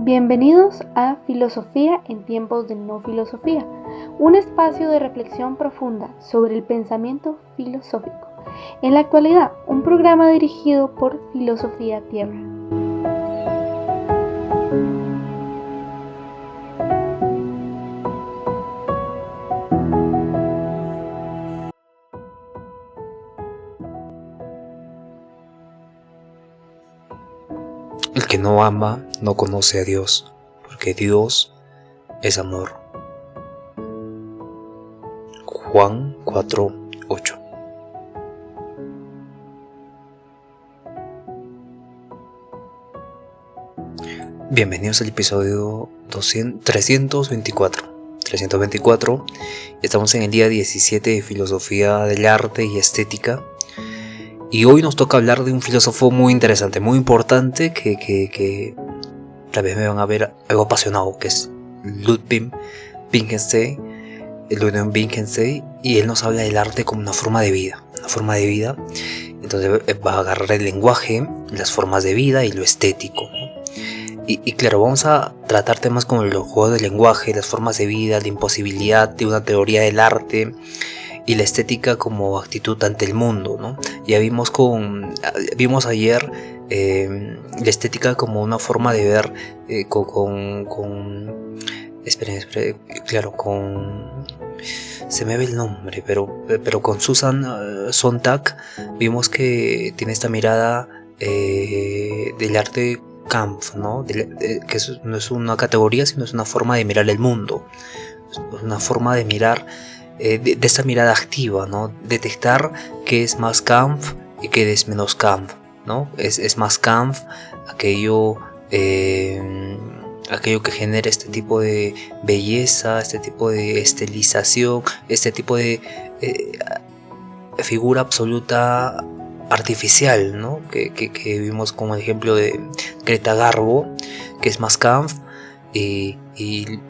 Bienvenidos a Filosofía en tiempos de no filosofía, un espacio de reflexión profunda sobre el pensamiento filosófico. En la actualidad, un programa dirigido por Filosofía Tierra. El que no ama no conoce a Dios, porque Dios es amor. Juan 4:8. Bienvenidos al episodio 324. Estamos en el día 17 de Filosofía del Arte y Estética. Y hoy nos toca hablar de un filósofo muy interesante, muy importante, que tal vez me van a ver algo apasionado, que es Ludwig Wittgenstein, y él nos habla del arte como una forma de vida. Entonces va a agarrar el lenguaje, las formas de vida y lo estético, ¿no? Y claro, vamos a tratar temas como los juegos del lenguaje, las formas de vida, la imposibilidad de una teoría del arte y la estética como actitud ante el mundo, ¿no? Ya vimos ayer la estética como una forma de ver se me ve el nombre, pero con Susan Sontag vimos que tiene esta mirada del arte Kampf, ¿no? Que no es una categoría, sino es una forma de mirar el mundo, es una forma de mirar de esa mirada activa, ¿no? Detectar qué es más Kampf y qué es menos Kampf, ¿no? Es más Kampf aquello que genera este tipo de belleza, este tipo de estilización, este tipo de figura absoluta artificial, ¿no? Que vimos como ejemplo de Greta Garbo, que es más Kampf, y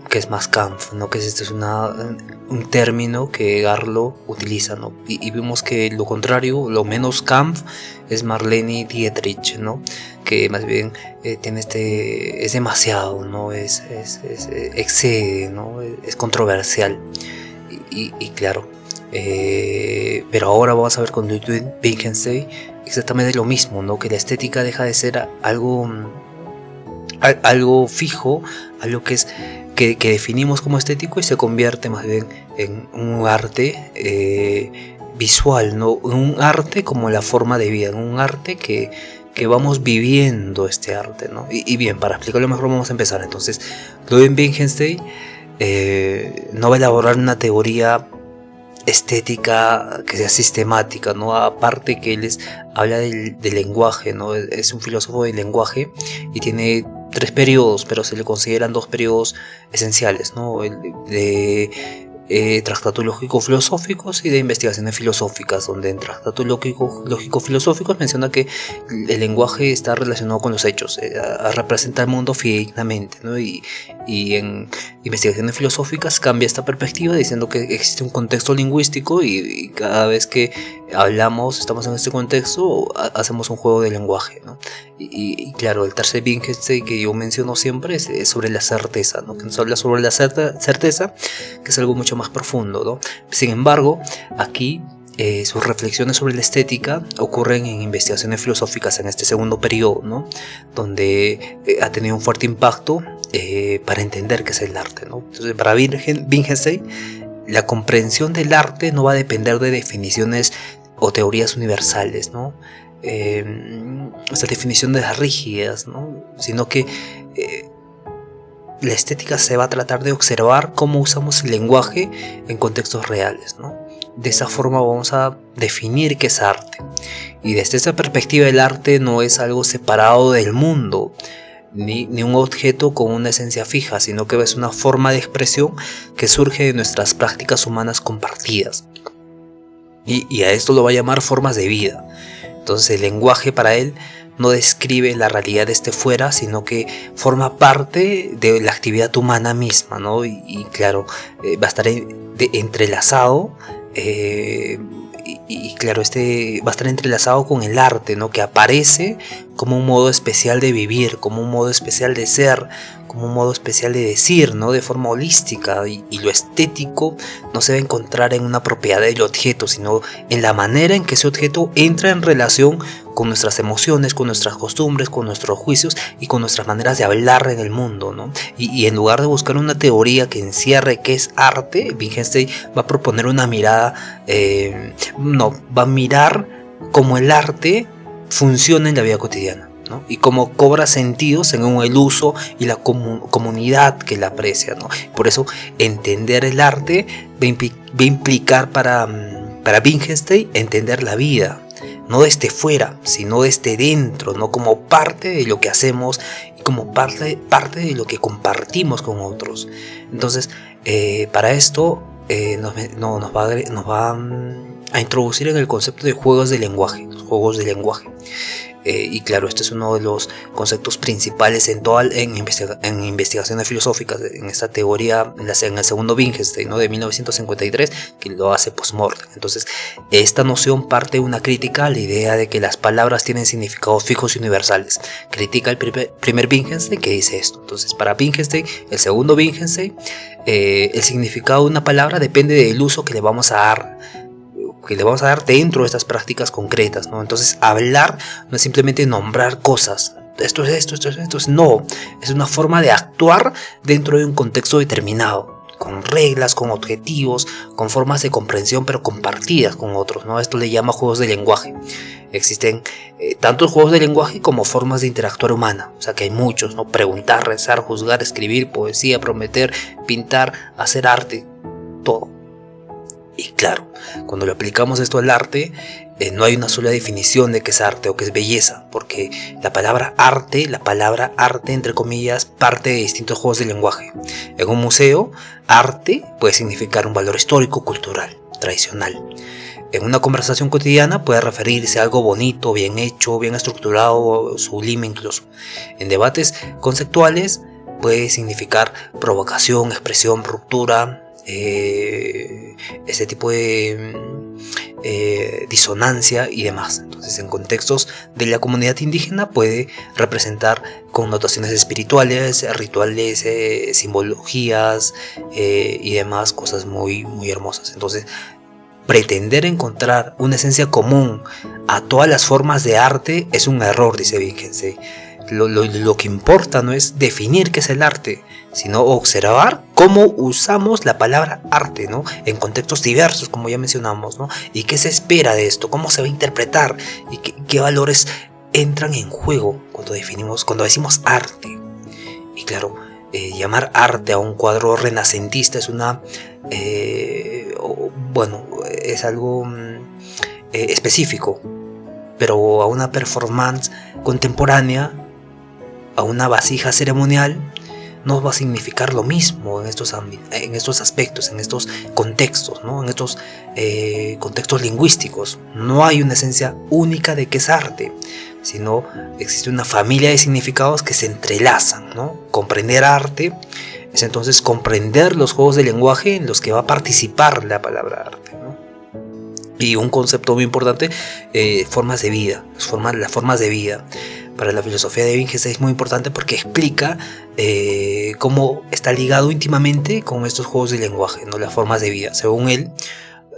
que es más Kampf, ¿no? Que este es un término que Garlo utiliza, ¿no? Y vimos que lo contrario, lo menos Kampf, es Marlene Dietrich, ¿no? Que más bien tiene es demasiado, ¿no? Excede, ¿no? Es controversial y claro. Pero ahora vamos a ver con Ludwig Wittgenstein exactamente lo mismo, ¿no? Que la estética deja de ser algo fijo, algo que definimos como estético y se convierte más bien en un arte visual, ¿no? Un arte como la forma de vida, un arte que vamos viviendo este arte, ¿no? Y bien, para explicarlo mejor vamos a empezar. Entonces, Ludwig Wittgenstein no va a elaborar una teoría estética que sea sistemática, ¿no? Aparte que él habla del lenguaje, ¿no? Es un filósofo del lenguaje y tiene 3 periodos, pero se le consideran 2 periodos esenciales, ¿no? El de tratados lógico-filosóficos y de investigaciones filosóficas, donde en tratados lógico-filosóficos menciona que el lenguaje está relacionado con los hechos, representa el mundo fidedignamente, ¿no? Y en investigaciones filosóficas cambia esta perspectiva diciendo que existe un contexto lingüístico y cada vez que estamos en este contexto, hacemos un juego de lenguaje, ¿no? Y claro, el tercer Wittgenstein que yo menciono siempre es sobre la certeza, ¿no? Que nos habla sobre la certeza, que es algo mucho más profundo, ¿no? Sin embargo, aquí sus reflexiones sobre la estética ocurren en investigaciones filosóficas en este segundo periodo, ¿no? Donde ha tenido un fuerte impacto para entender qué es el arte, ¿no? Entonces, para Wittgenstein, la comprensión del arte no va a depender de definiciones o teorías universales, ¿no? Estas definiciones rígidas, ¿no? Sino que la estética se va a tratar de observar cómo usamos el lenguaje en contextos reales, ¿no? De esa forma vamos a definir qué es arte. Y desde esta perspectiva el arte no es algo separado del mundo, ni un objeto con una esencia fija, sino que es una forma de expresión que surge de nuestras prácticas humanas compartidas. Y a esto lo va a llamar formas de vida. Entonces el lenguaje para él no describe la realidad desde fuera, sino que forma parte de la actividad humana misma, ¿no? Y claro, va a estar entrelazado y y claro, este va a estar entrelazado con el arte, ¿no? Que aparece como un modo especial de vivir, como un modo especial de ser, como un modo especial de decir, ¿no? De forma holística, y lo estético no se va a encontrar en una propiedad del objeto, sino en la manera en que ese objeto entra en relación con nuestras emociones, con nuestras costumbres, con nuestros juicios y con nuestras maneras de hablar en el mundo, ¿no? Y en lugar de buscar una teoría que encierre qué es arte, Wittgenstein va a proponer una mirada, va a mirar cómo el arte funciona en la vida cotidiana, ¿no? Y cómo cobra sentido según el uso y la comunidad que la aprecia, ¿no? Por eso entender el arte va a implicar para Wittgenstein entender la vida, no desde fuera, sino desde dentro, no como parte de lo que hacemos y como parte de lo que compartimos con otros. Entonces, para esto nos va a introducir en el concepto de juegos de lenguaje, y claro, este es uno de los conceptos principales en investigaciones filosóficas, en esta teoría, en el segundo Wittgenstein, ¿no? De 1953, que lo hace post-mortem. Entonces, esta noción parte de una crítica a la idea de que las palabras tienen significados fijos y universales. Critica el primer Wittgenstein, que dice esto. Entonces, para Wittgenstein, el segundo Wittgenstein, el significado de una palabra depende del uso que le vamos a dar dentro de estas prácticas concretas, ¿no? Entonces, hablar no es simplemente nombrar cosas. Esto es esto, no. Es una forma de actuar dentro de un contexto determinado, con reglas, con objetivos, con formas de comprensión, pero compartidas con otros, ¿no? Esto le llama juegos de lenguaje. Existen tantos juegos de lenguaje como formas de interactuar humana. O sea que hay muchos, ¿no? Preguntar, rezar, juzgar, escribir, poesía, prometer, pintar, hacer arte, todo. Y claro, cuando lo aplicamos esto al arte, no hay una sola definición de qué es arte o qué es belleza, porque la palabra arte entre comillas, parte de distintos juegos de lenguaje. En un museo, arte puede significar un valor histórico, cultural, tradicional. En una conversación cotidiana puede referirse a algo bonito, bien hecho, bien estructurado, sublime incluso. En debates conceptuales puede significar provocación, expresión, ruptura, ese tipo de disonancia y demás. Entonces, en contextos de la comunidad indígena puede representar connotaciones espirituales, rituales, simbologías y demás cosas muy, muy hermosas. Entonces, pretender encontrar una esencia común a todas las formas de arte es un error, dice Wittgenstein. Lo que importa no es definir qué es el arte, sino observar cómo usamos la palabra arte, ¿no? En contextos diversos, como ya mencionamos, ¿no? Y qué se espera de esto, cómo se va a interpretar y qué valores entran en juego cuando decimos arte. Y claro, llamar arte a un cuadro renacentista es es algo específico, pero a una performance contemporánea, a una vasija ceremonial, no va a significar lo mismo en estos aspectos, en estos contextos, ¿no? En estos contextos lingüísticos. No hay una esencia única de qué es arte, sino existe una familia de significados que se entrelazan, ¿no? Comprender arte es entonces comprender los juegos de lenguaje en los que va a participar la palabra arte, ¿no? Y un concepto muy importante, formas de vida. Las formas de vida. Para la filosofía de Wittgenstein es muy importante porque explica cómo está ligado íntimamente con estos juegos de lenguaje, ¿no? Las formas de vida. Según él,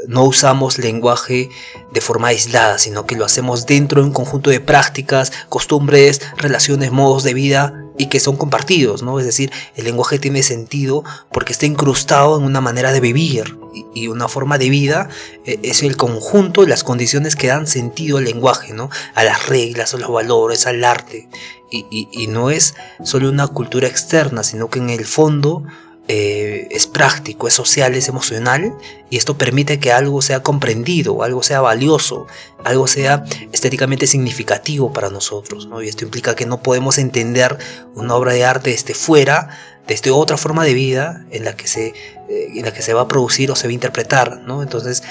no usamos lenguaje de forma aislada, sino que lo hacemos dentro de un conjunto de prácticas, costumbres, relaciones, modos de vida y que son compartidos, ¿no? Es decir, el lenguaje tiene sentido porque está incrustado en una manera de vivir, y una forma de vida es el conjunto de las condiciones que dan sentido al lenguaje, ¿no? A las reglas, a los valores, al arte, y no es solo una cultura externa, sino que en el fondo es práctico, es social, es emocional, y esto permite que algo sea comprendido, algo sea valioso, algo sea estéticamente significativo para nosotros, ¿no? Y esto implica que no podemos entender una obra de arte desde fuera, desde otra forma de vida en la que se va a producir o se va a interpretar, ¿no? Entonces,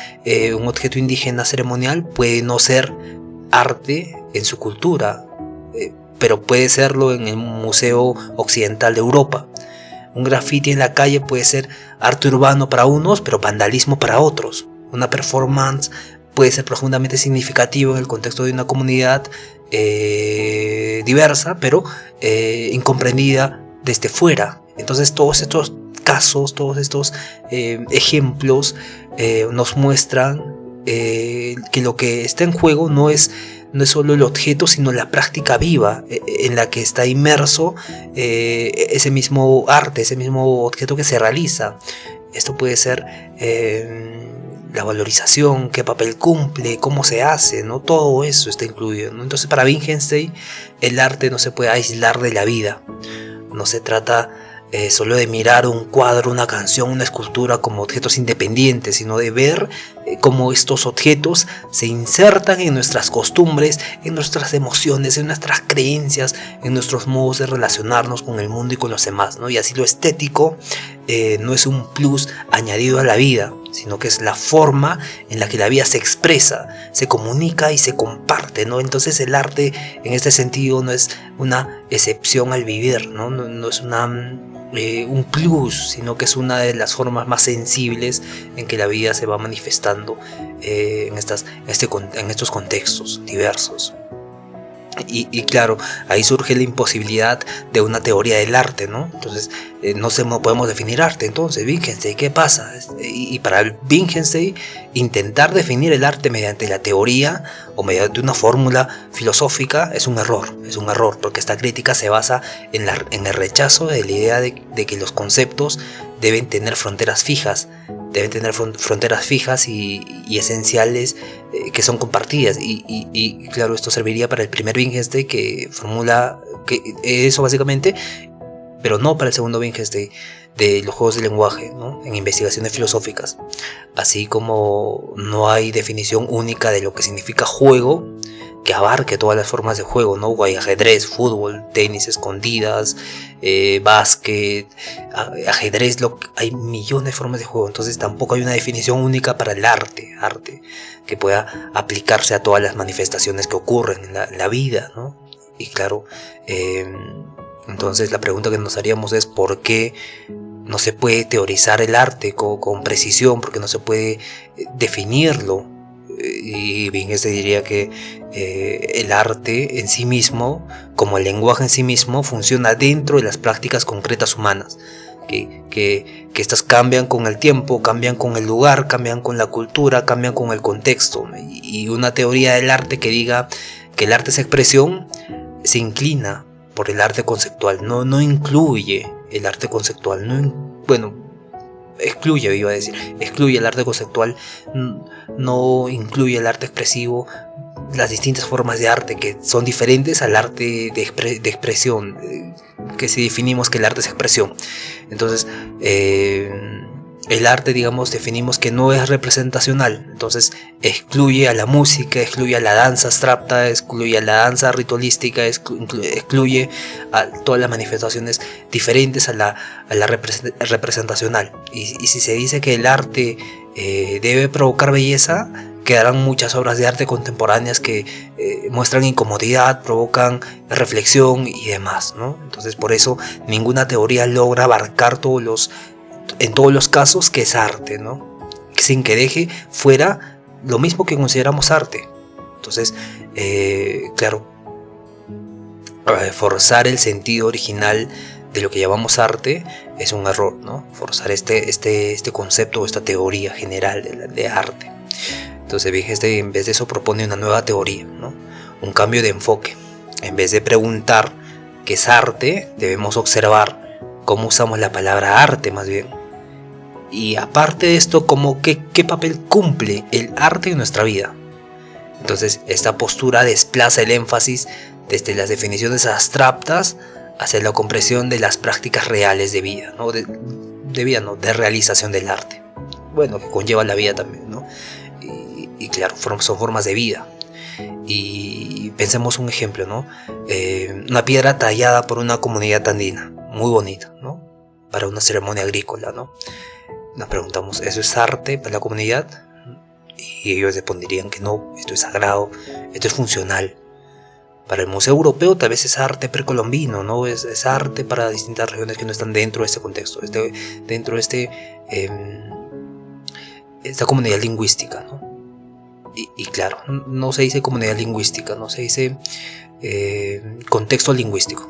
un objeto indígena ceremonial puede no ser arte en su cultura, pero puede serlo en el Museo Occidental de Europa. Un grafiti en la calle puede ser arte urbano para unos, pero vandalismo para otros. Una performance puede ser profundamente significativo en el contexto de una comunidad diversa, pero incomprendida desde fuera. Entonces todos estos casos, todos estos ejemplos nos muestran que lo que está en juego no es solo el objeto, sino la práctica viva en la que está inmerso ese mismo arte, ese mismo objeto que se realiza. Esto puede ser la valorización, qué papel cumple, cómo se hace, ¿no? Todo eso está incluido, ¿no? Entonces, para Wittgenstein, el arte no se puede aislar de la vida. No se trata solo de mirar un cuadro, una canción, una escultura como objetos independientes, sino de ver cómo estos objetos se insertan en nuestras costumbres, en nuestras emociones, en nuestras creencias, en nuestros modos de relacionarnos con el mundo y con los demás, ¿no? Y así lo estético no es un plus añadido a la vida, sino que es la forma en la que la vida se expresa, se comunica y se comparte, ¿no? Entonces el arte en este sentido no es una excepción al vivir, ¿no? No es un plus, sino que es una de las formas más sensibles en que la vida se va manifestando en estos contextos diversos. Y claro, ahí surge la imposibilidad de una teoría del arte, ¿no? Entonces, no podemos definir arte. Entonces, Wittgenstein, ¿qué pasa? Y para Wittgenstein, intentar definir el arte mediante la teoría o mediante una fórmula filosófica es un error, porque esta crítica se basa en el rechazo de la idea de que los conceptos deben tener fronteras fijas, y esenciales que son compartidas, y claro, esto serviría para el primer Wittgenstein, que formula que eso básicamente, pero no para el segundo Wittgenstein de los juegos de lenguaje, ¿no? En investigaciones filosóficas, así como no hay definición única de lo que significa juego que abarque todas las formas de juego, ¿no? Hay ajedrez, fútbol, tenis, escondidas, básquet, ajedrez, hay millones de formas de juego. Entonces tampoco hay una definición única para el arte que pueda aplicarse a todas las manifestaciones que ocurren en la vida, ¿no? Y claro, entonces la pregunta que nos haríamos es ¿por qué no se puede teorizar el arte con precisión? ¿Por qué no se puede definirlo? Y bien, se diría que el arte en sí mismo, como el lenguaje en sí mismo, funciona dentro de las prácticas concretas humanas, que estas cambian con el tiempo, cambian con el lugar, cambian con la cultura, cambian con el contexto, y una teoría del arte que diga que el arte es expresión se inclina por el arte conceptual, no incluye el arte conceptual, excluye el arte conceptual, no incluye el arte expresivo, las distintas formas de arte que son diferentes al arte de expresión, que si definimos que el arte es expresión. Entonces, el arte, digamos, definimos que no es representacional, entonces excluye a la música, excluye a la danza abstracta, excluye a la danza ritualística, excluye a todas las manifestaciones diferentes a la representacional. Y si se dice que el arte debe provocar belleza, quedarán muchas obras de arte contemporáneas que muestran incomodidad, provocan reflexión y demás, ¿no? Entonces por eso ninguna teoría logra abarcar en todos los casos que es arte, ¿no? Sin que deje fuera lo mismo que consideramos arte. Entonces, claro, forzar el sentido original de lo que llamamos arte es un error, ¿no? Forzar este concepto o esta teoría general de arte. Entonces, Wittgenstein en vez de eso propone una nueva teoría, ¿no? Un cambio de enfoque. En vez de preguntar qué es arte, debemos observar cómo usamos la palabra arte más bien. Y aparte de esto, ¿qué papel cumple el arte en nuestra vida? Entonces, esta postura desplaza el énfasis desde las definiciones abstractas hacia la comprensión de las prácticas reales de vida, ¿no? De realización del arte. Bueno, que conlleva la vida también, ¿no? Y claro, son formas de vida. Y pensemos un ejemplo, ¿no? Una piedra tallada por una comunidad andina, muy bonita, ¿no? Para una ceremonia agrícola, ¿no? Nos preguntamos, ¿eso es arte para la comunidad? Y ellos responderían que no, esto es sagrado, esto es funcional. Para el Museo Europeo tal vez es arte precolombino, ¿no? Es arte para distintas regiones que no están dentro de este contexto, dentro de esta comunidad lingüística, ¿no? Y claro, no se dice comunidad lingüística, no se dice contexto lingüístico.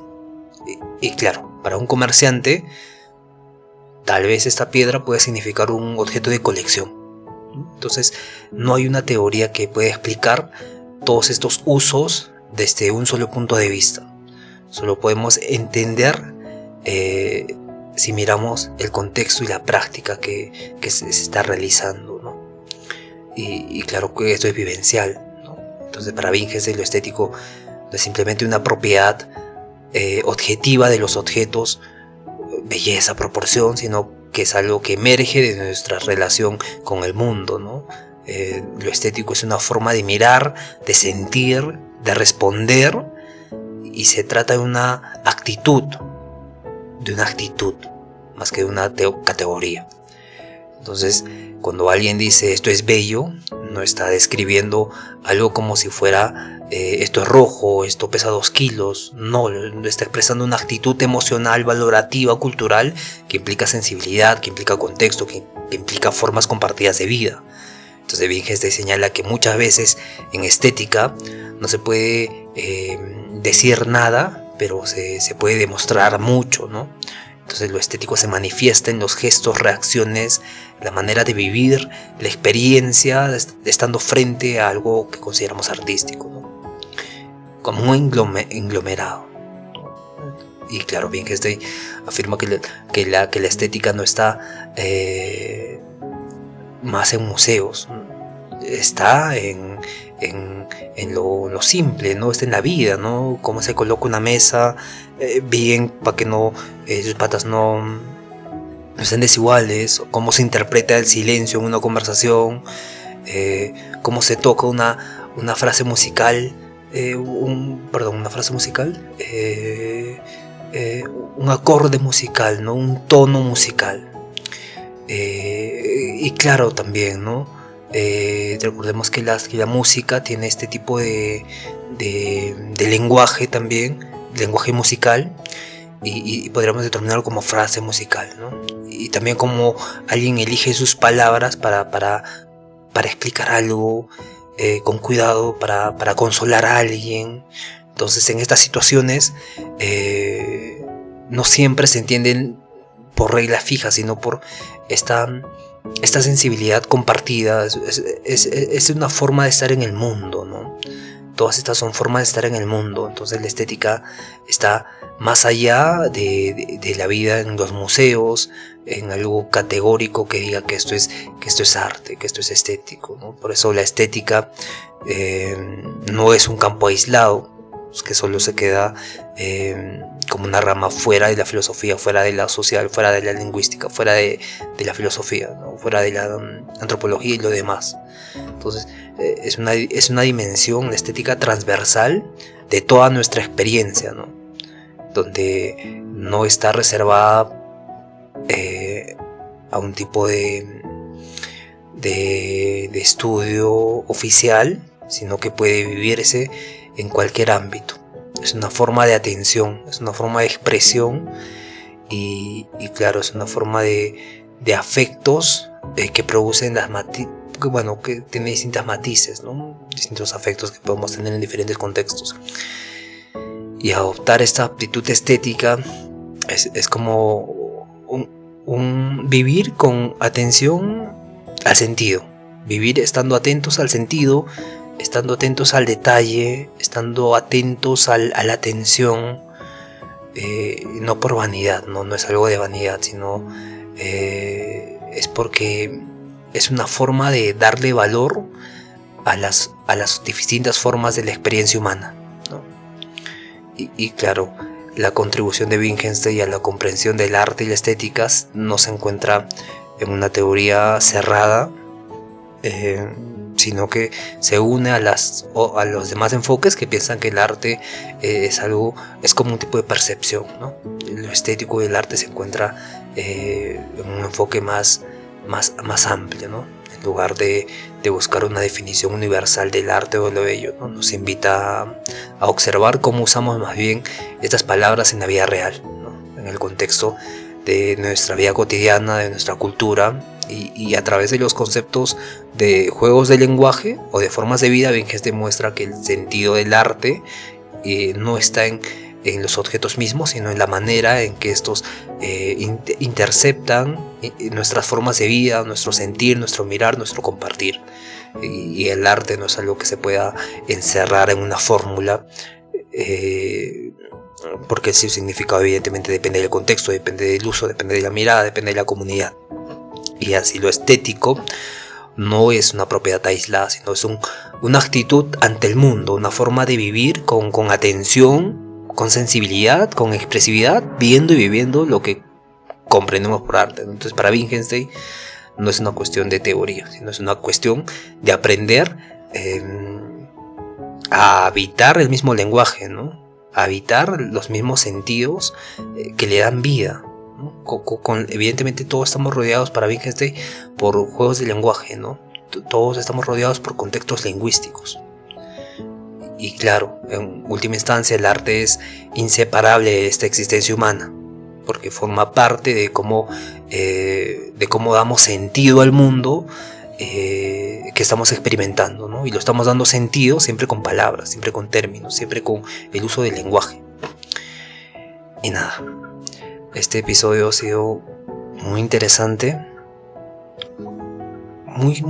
Y claro, para un comerciante, tal vez esta piedra puede significar un objeto de colección. Entonces, no hay una teoría que pueda explicar todos estos usos desde un solo punto de vista. Solo podemos entender si miramos el contexto y la práctica que se está realizando, ¿no? Y claro que esto es vivencial, ¿no? Entonces, para Wittgenstein lo estético no es simplemente una propiedad objetiva de los objetos, belleza, proporción, sino que es algo que emerge de nuestra relación con el mundo, ¿no? Lo estético es una forma de mirar, de sentir, de responder, y se trata de una actitud, más que de una categoría. Entonces, cuando alguien dice esto es bello, no está describiendo algo como si fuera esto es rojo, esto pesa 2 kilos. No, está expresando una actitud emocional, valorativa, cultural, que implica sensibilidad, que implica contexto, que implica formas compartidas de vida. Entonces Wittgenstein señala que muchas veces en estética no se puede decir nada, pero se puede demostrar mucho, ¿no? Entonces lo estético se manifiesta en los gestos, reacciones, la manera de vivir, la experiencia de estando frente a algo que consideramos artístico, ¿no? Como un englomerado. Y claro, Wittgenstein afirma que la estética no está más en museos, está en lo simple, ¿no? Está en la vida, ¿no? Cómo se coloca una mesa bien para que sus patas no estén desiguales, cómo se interpreta el silencio en una conversación, cómo se toca una frase musical, un acorde musical, ¿no? Un tono musical. Y claro, también, ¿no? Recordemos que la música tiene este tipo de lenguaje también, lenguaje musical, y podríamos determinarlo como frase musical, ¿no? Y también como alguien elige sus palabras para explicar algo con cuidado, para consolar a alguien. Entonces, en estas situaciones no siempre se entienden por reglas fijas, sino por esta sensibilidad compartida. Es una forma de estar en el mundo, ¿no? Todas estas son formas de estar en el mundo. Entonces la estética está más allá de la vida en los museos, en algo categórico que diga que esto es arte, que esto es estético, ¿no? Por eso la estética no es un campo aislado, que solo se queda como una rama fuera de la filosofía, fuera de la social, fuera de la lingüística, fuera de la filosofía, ¿no? Fuera de la antropología y lo demás. Entonces es una dimensión, la estética transversal de toda nuestra experiencia, ¿no? Donde no está reservada a un tipo de estudio oficial, sino que puede vivirse en cualquier ámbito. Es una forma de atención, es una forma de expresión y claro, es una forma de afectos que producen que tiene distintas matices, ¿no? Distintos afectos que podemos tener en diferentes contextos. Y adoptar esta aptitud estética es como un vivir con atención al sentido, vivir estando atentos al sentido, estando atentos al detalle, estando atentos a la atención, no por vanidad, no es algo de vanidad, sino es porque es una forma de darle valor a las distintas formas de la experiencia humana, ¿no? Y claro, la contribución de Wittgenstein a la comprensión del arte y la estética no se encuentra en una teoría cerrada, sino que se une a los demás enfoques que piensan que el arte es como un tipo de percepción, ¿no? Lo estético y el arte se encuentra en un enfoque más amplio, ¿no? En lugar de buscar una definición universal del arte o de lo bello, ¿no? Nos invita a observar cómo usamos más bien estas palabras en la vida real, ¿no? En el contexto de nuestra vida cotidiana, de nuestra cultura, y a través de los conceptos de juegos de lenguaje o de formas de vida, Wittgenstein muestra que el sentido del arte no está en los objetos mismos, sino en la manera en que estos interceptan nuestras formas de vida, nuestro sentir, nuestro mirar, nuestro compartir. Y el arte no es algo que se pueda encerrar en una fórmula, porque su significado evidentemente depende del contexto, depende del uso, depende de la mirada, depende de la comunidad. Y así lo estético no es una propiedad aislada, sino es una actitud ante el mundo, una forma de vivir con atención, con sensibilidad, con expresividad, viendo y viviendo lo que comprendemos por arte. Entonces, para Wittgenstein no es una cuestión de teoría, sino es una cuestión de aprender a habitar el mismo lenguaje, ¿no? A habitar los mismos sentidos que le dan vida, ¿no? Evidentemente todos estamos rodeados para Wittgenstein por juegos de lenguaje, ¿no? Todos estamos rodeados por contextos lingüísticos. Y claro, en última instancia el arte es inseparable de esta existencia humana, porque forma parte de cómo damos sentido al mundo que estamos experimentando, ¿no? Y lo estamos dando sentido siempre con palabras, siempre con términos, siempre con el uso del lenguaje. Y nada, este episodio ha sido muy interesante, muy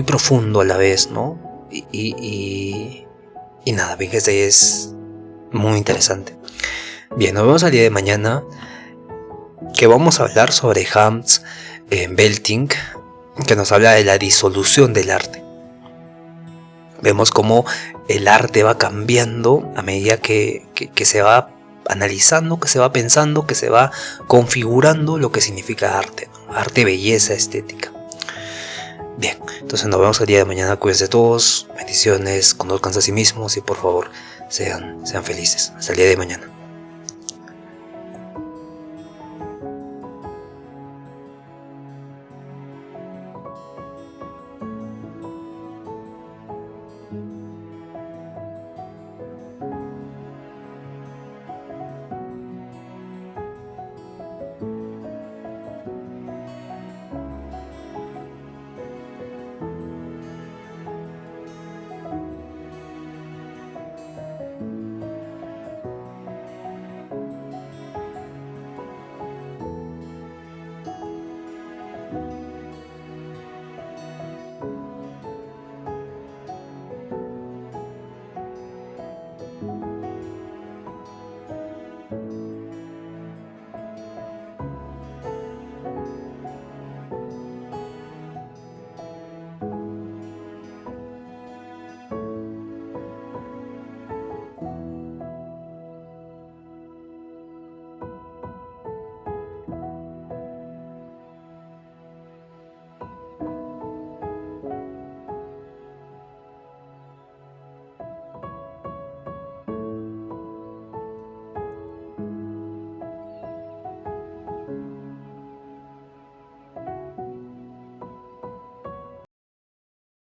profundo a la vez, ¿no? Y nada, Wittgenstein es muy interesante. Bien, nos vemos al día de mañana, que vamos a hablar sobre Hans Belting, que nos habla de la disolución del arte. Vemos cómo el arte va cambiando a medida que se va analizando, que se va pensando, que se va configurando lo que significa arte, ¿no? Arte, belleza, estética. Bien, entonces nos vemos el día de mañana. Cuídense todos, bendiciones, conozcanse a sí mismos y por favor sean felices. Hasta el día de mañana.